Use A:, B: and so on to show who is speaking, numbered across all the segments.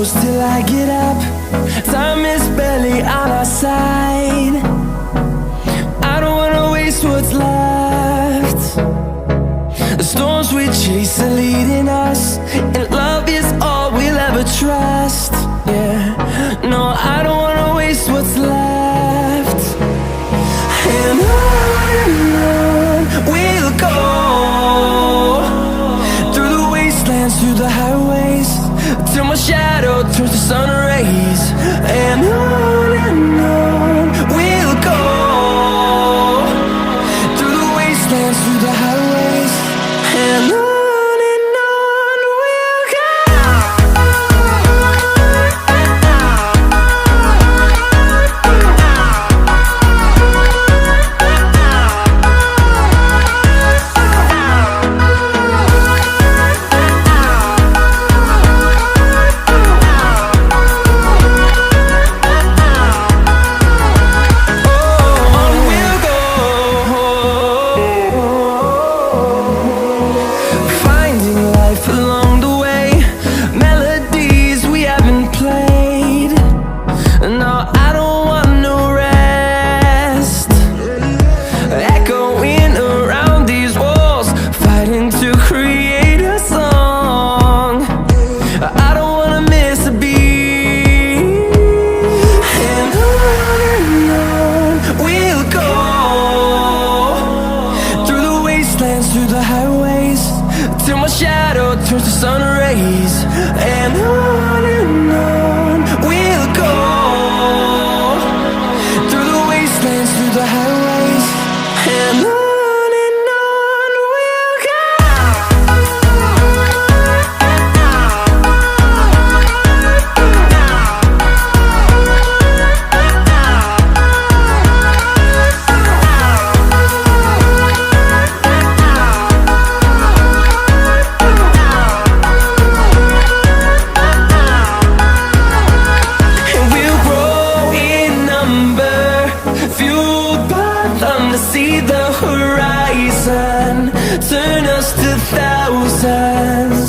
A: close till I get up. Time is barely on our side. I don't wanna waste what's left. The storms we chase are leading us, and love is all we'll ever trust. Yeah, no, I don't wanna waste what's left. And on we'll go, through the wastelands, through the highways, till my shadow turns to sun rays. And on we'll go, through the wastelands, through the highways, and on we'll go. Through the highways, till my shadow turns to sun rays. And on we'll go, through the wastelands, through the highways, and on we'll go. See the horizon turn us to thousands,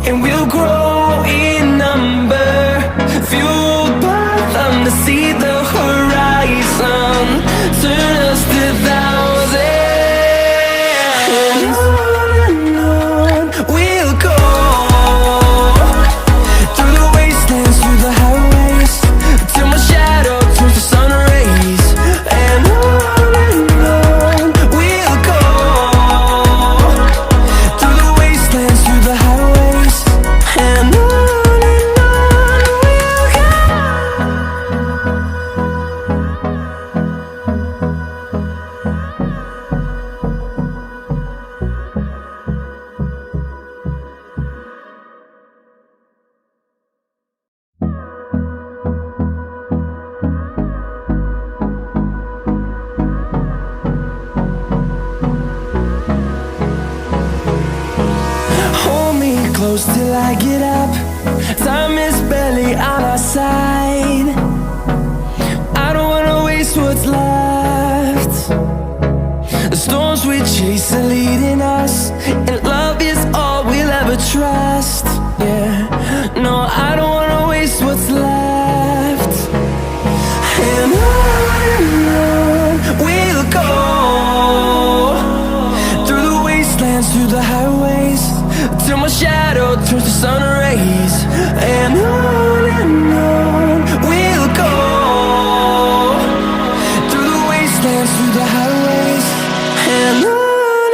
A: and we'll grow in number, fueled by them. To see the horizon turn us to thousands, and on we'll go, through the wastelands, through the highways, till my shadow turns to sun rays. And close till I get up. Time is barely on our side. I don't wanna waste what's left. The storms we chase are leading us, and love is all we'll ever trust. Yeah, no, I don't wanna waste what's left. And on we'll go, through the wastelands, through the highways, till my shadow turns to sun rays. And on we'll go, through the wastelands, through the highways, and on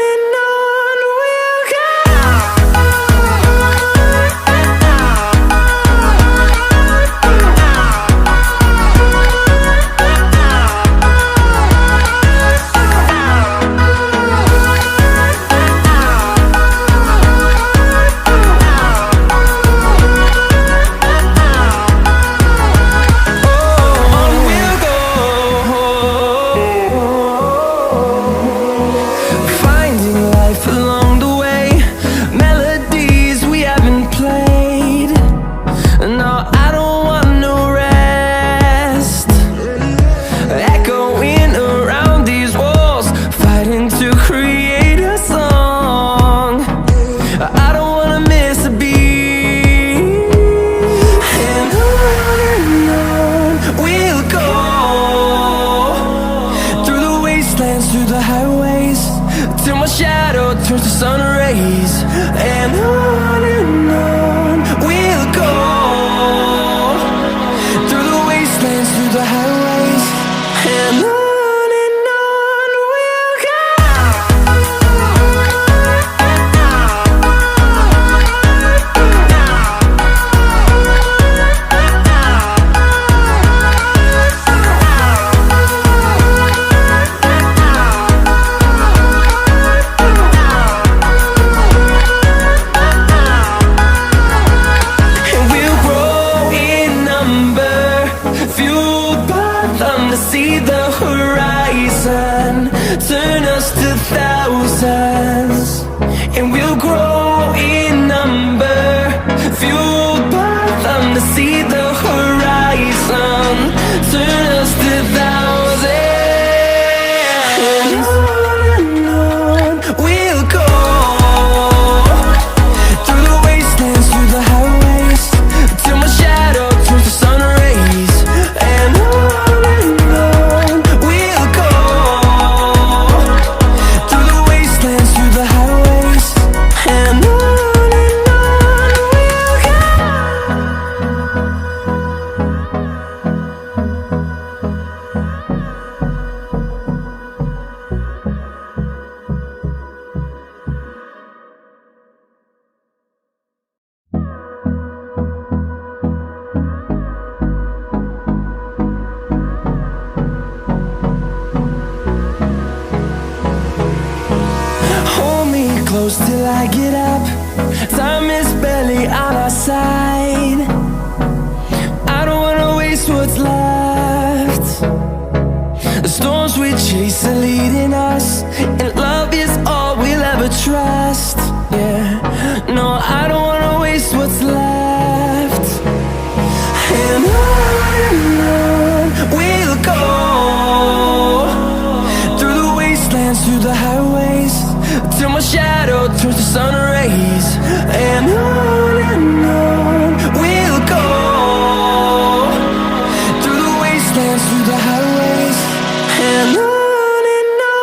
A: see the horizon, turn us to thousands, and we'll grow in number, fueled by them to see the horizon, turn us to thousands, and on we'll go, through the wastelands, through the highways, till my shadow turns to sun rays, and on we'll go, through the wastelands, through the highways, and on we'll go. Hold me close till I get up. Time is barely on our side. I don't wanna waste what's left. The storms we chase are leading us, and love is all we'll ever trust. Yeah, no, I don't wanna waste what's left. And on we'll go, through the wastelands, through the highways, till my shadow turns to sun rays, and on we'll go, through the wastelands, through the highways, and on we'll go.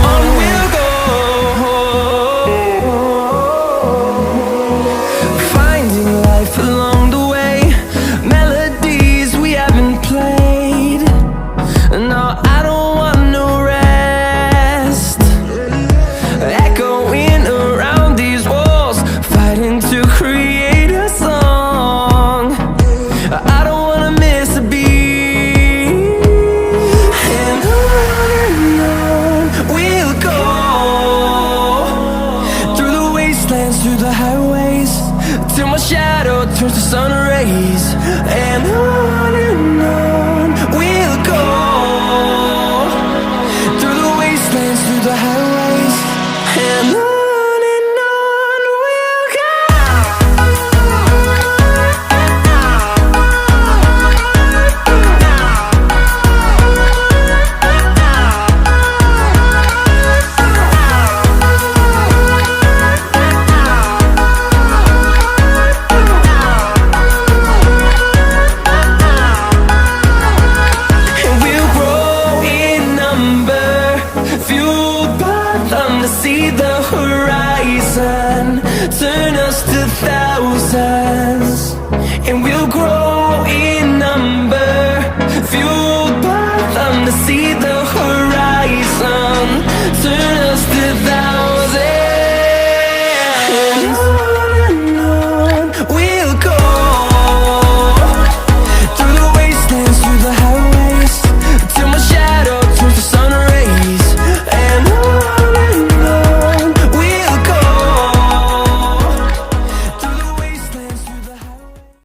A: On we'll go, finding life along the way, melodies we haven't played. No, I don't want no rest, echoing around these walls, fighting to create a song. I don't wanna miss a beat, and on we'll go, through the wastelands, through the highways, till my shadow turns to sun rays, and on